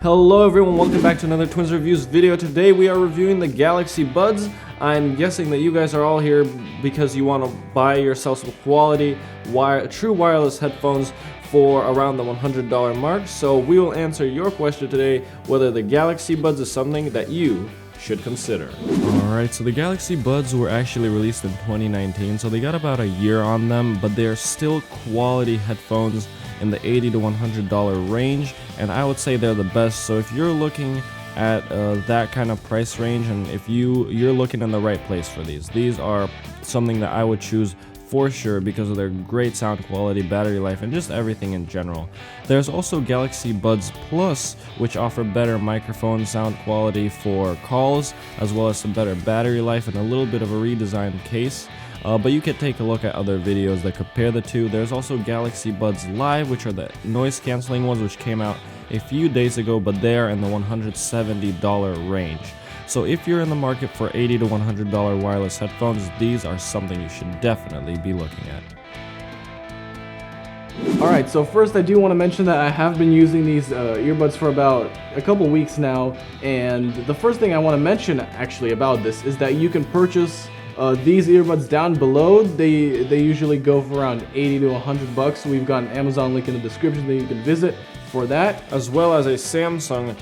Hello everyone, welcome back to another Twins Reviews video. Today we are reviewing the Galaxy Buds. I'm guessing that you guys are all here because you want to buy yourself some quality, true wireless headphones for around the $100 mark. So we will answer your question today, whether the Galaxy Buds is something that you should consider. Alright, so the Galaxy Buds were actually released in 2019, so they got about a year on them, but they are still quality headphones in the $80 to $100 range, and I would say they're the best. So if you're looking at that kind of price range, and if you're looking in the right place for these are something that I would choose for sure because of their great sound quality, battery life, and just everything in general. There's also Galaxy Buds Plus, which offer better microphone sound quality for calls, as well as some better battery life and a little bit of a redesigned case. But you can take a look at other videos that compare the two. There's also Galaxy Buds Live, which are the noise canceling ones, which came out a few days ago, but they are in the $170 range. So if you're in the market for $80 to $100 wireless headphones, these are something you should definitely be looking at. Alright, so first I do want to mention that I have been using these earbuds for about a couple weeks now, and the first thing I want to mention actually about this is that you can purchase these earbuds down below. They usually go for around $80 to $100. We've got an Amazon link in the description that you can visit for that, as well as a Samsung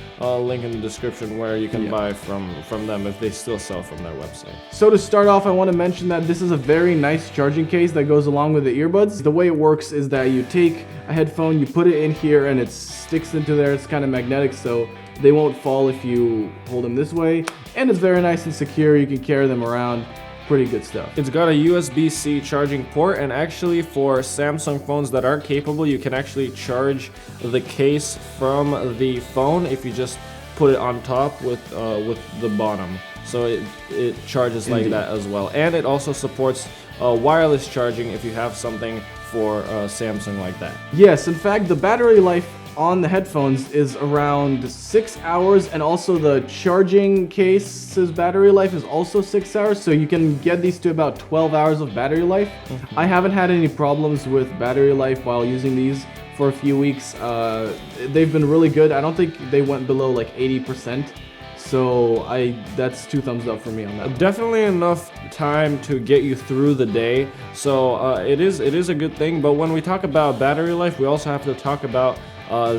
link in the description where you can buy from them if they still sell from their website. So to start off, I want to mention that this is a very nice charging case that goes along with the earbuds. The way it works is that you take a headphone, you put it in here, and it sticks into there. It's kind of magnetic, so they won't fall if you hold them this way, and it's very nice and secure. You can carry them around. Pretty good stuff. It's got a USB-C charging port, and actually for Samsung phones that aren't capable, you can actually charge the case from the phone if you just put it on top with the bottom. So it charges like that as well. And it also supports wireless charging if you have something for Samsung like that. Yes, in fact, the battery life on the headphones is around 6 hours, and also the charging case's battery life is also 6 hours, so you can get these to about 12 hours of battery life. I haven't had any problems with battery life while using these for a few weeks. They've been really good. I don't think they went below like 80%. So that's 2 thumbs up for me on that. Definitely enough time to get you through the day. So it is a good thing. But when we talk about battery life, we also have to talk about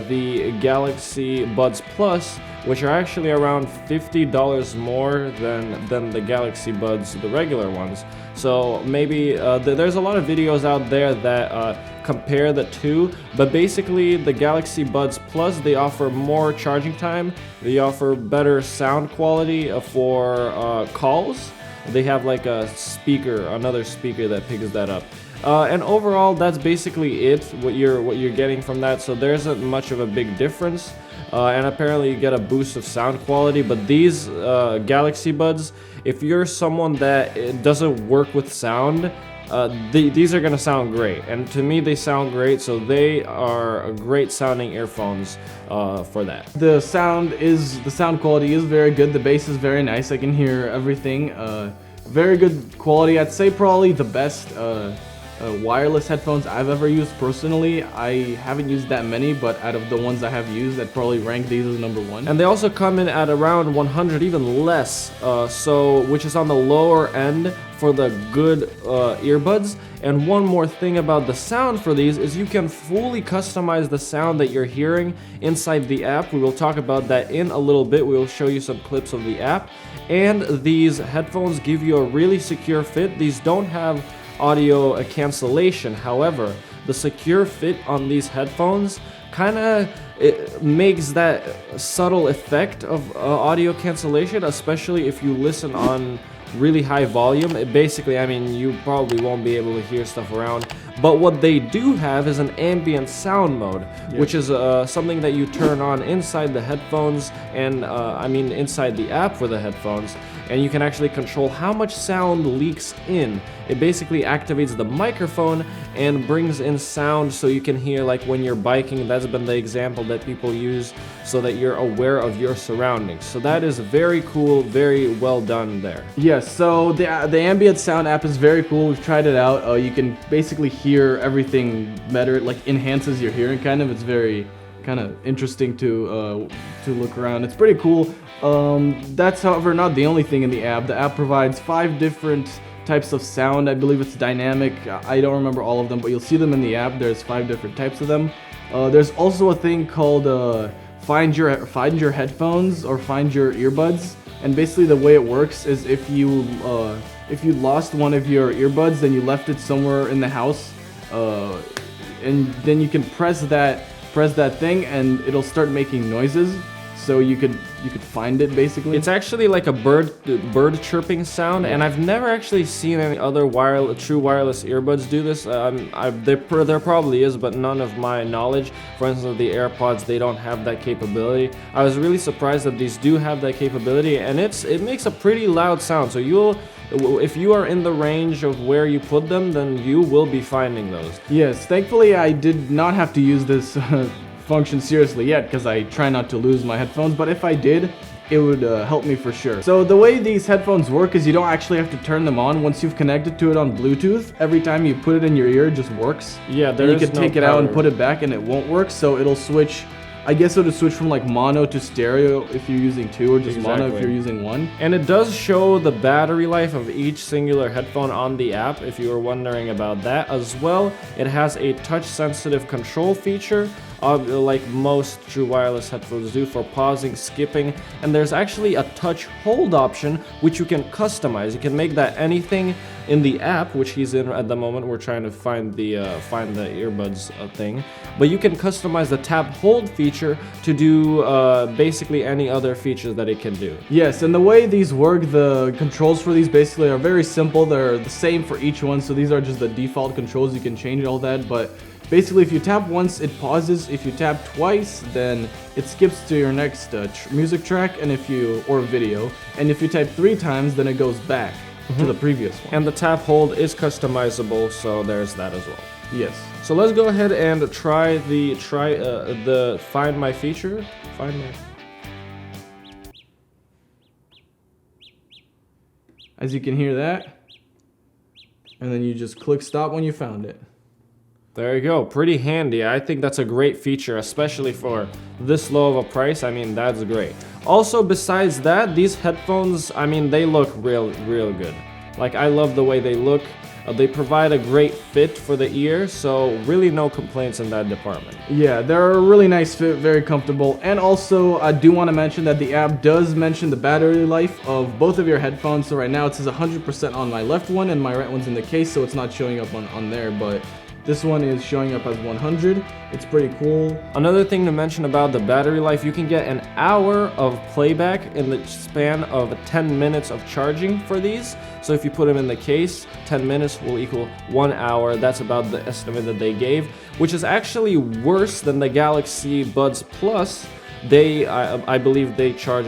the Galaxy Buds Plus, which are actually around $50 more than the Galaxy Buds, the regular ones. So maybe there's a lot of videos out there that compare the two, but basically the Galaxy Buds Plus, they offer more charging time, they offer better sound quality for calls. They have like another speaker that picks that up. And overall, that's basically it, what you're getting from that. So there isn't much of a big difference, and apparently you get a boost of sound quality. But these Galaxy Buds, if you're someone that doesn't work with sound, these are gonna sound great, and to me they sound great. So they are great sounding earphones for that. The sound quality is very good. The bass is very nice. I can hear everything. Very good quality. I'd say probably the best wireless headphones I've ever used personally. I haven't used that many, but out of the ones I have used, I'd probably rank these as number 1. And they also come in at around 100, even less, which is on the lower end for the good earbuds. And one more thing about the sound for these is you can fully customize the sound that you're hearing inside the app. We will talk about that in a little bit. We will show you some clips of the app. And these headphones give you a really secure fit. These don't have audio cancellation. However, the secure fit on these headphones kind of makes that subtle effect of audio cancellation, especially if you listen on really high volume. Basically, I mean, you probably won't be able to hear stuff around. But what they do have is an ambient sound mode, which is something that you turn on inside the headphones, and inside the app for the headphones, and you can actually control how much sound leaks in. It basically activates the microphone and brings in sound so you can hear, like when you're biking. That's been the example that people use so that you're aware of your surroundings. So that is very cool, very well done there. Yes, so the ambient sound app is very cool. We've tried it out. You can basically hear everything better. It like enhances your hearing kind of. It's very kind of interesting to look around. It's pretty cool. That's, however, not the only thing in the app. The app provides 5 different types of sound. I believe it's dynamic. I don't remember all of them, but you'll see them in the app. There's 5 different types of them. There's also a thing called find your headphones or find your earbuds. And basically the way it works is if you lost one of your earbuds, then you left it somewhere in the house, and then you can press that thing and it'll start making noises. So you could find it basically. It's actually like a bird chirping sound, and I've never actually seen any other true wireless earbuds do this. There probably is, but none of my knowledge. For instance, the AirPods, they don't have that capability. I was really surprised that these do have that capability, and it makes a pretty loud sound. So if you are in the range of where you put them, then you will be finding those. Yes, thankfully I did not have to use this function seriously yet, because I try not to lose my headphones, but if I did, it would help me for sure. So the way these headphones work is you don't actually have to turn them on. Once you've connected to it on Bluetooth, every time you put it in your ear, it just works. Yeah, and you can take it out and put it back and it won't work, so it'll switch. I guess it'll switch from like mono to stereo if you're using 2, or just mono if you're using 1. And it does show the battery life of each singular headphone on the app, if you were wondering about that as well. It has a touch-sensitive control feature, like most true wireless headphones do, for pausing, skipping, and there's actually a touch hold option which you can customize. You can make that anything in the app, which he's in at the moment. We're trying to find the earbuds thing, but you can customize the tap hold feature to do basically any other features that it can do. Yes, and the way these work, the controls for these basically are very simple. They're the same for each one, so these are just the default controls. You can change all that, but basically if you tap once, it pauses. If you tap twice, then it skips to your next music track, and or video. And if you tap 3 times, then it goes back to the previous one. And the tap hold is customizable, so there's that as well. Yes. So let's go ahead and try the Find My feature. As you can hear that, and then you just click stop when you found it. There you go, pretty handy. I think that's a great feature, especially for this low of a price. I mean, that's great. Also, besides that, these headphones, I mean, they look real good. Like, I love the way they look. They provide a great fit for the ear, so really no complaints in that department. Yeah, they're a really nice fit, very comfortable. And also, I do want to mention that the app does mention the battery life of both of your headphones. So right now it says 100% on my left one, and my right one's in the case, so it's not showing up on there, but this one is showing up as 100. It's pretty cool. Another thing to mention about the battery life, you can get an hour of playback in the span of 10 minutes of charging for these. So if you put them in the case, 10 minutes will equal 1 hour. That's about the estimate that they gave, which is actually worse than the Galaxy Buds Plus. I believe they charge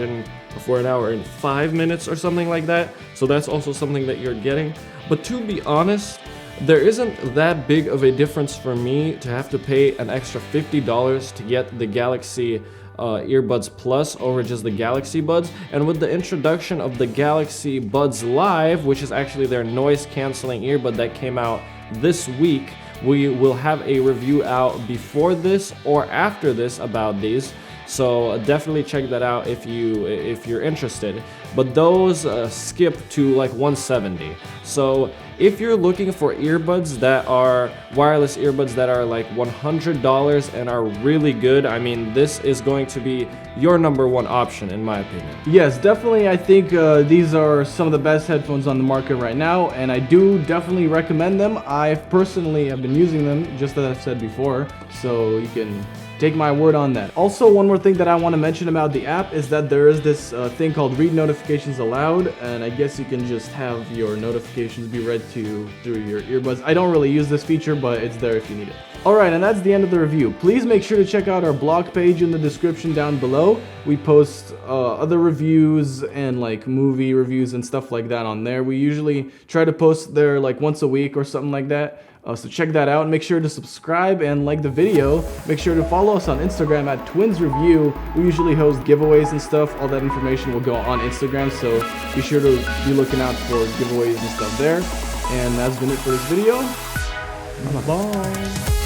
for an hour in 5 minutes or something like that. So that's also something that you're getting. But to be honest, there isn't that big of a difference for me to have to pay an extra $50 to get the Galaxy Earbuds Plus over just the Galaxy Buds. And with the introduction of the Galaxy Buds Live, which is actually their noise cancelling earbud that came out this week, we will have a review out before this or after this about these. So definitely check that out if you're interested. But those skip to like $170. So if you're looking for earbuds that are wireless earbuds that are like $100 and are really good, I mean, this is going to be your #1 option in my opinion. Yes, definitely. I think these are some of the best headphones on the market right now, and I do definitely recommend them. I personally have been using them, just as I've said before, so you can take my word on that. Also, one more thing that I want to mention about the app is that there is this thing called read notifications aloud, and I guess you can just have your notifications be read through your earbuds. I don't really use this feature, but it's there if you need it. Alright, and that's the end of the review. Please make sure to check out our blog page in the description down below. We post other reviews and like movie reviews and stuff like that on there. We usually try to post there like once a week or something like that. So check that out. Make sure to subscribe and like the video. Make sure to follow us on Instagram at TwinsReview. We usually host giveaways and stuff. All that information will go on Instagram, so be sure to be looking out for giveaways and stuff there. And that's been it for this video. Bye.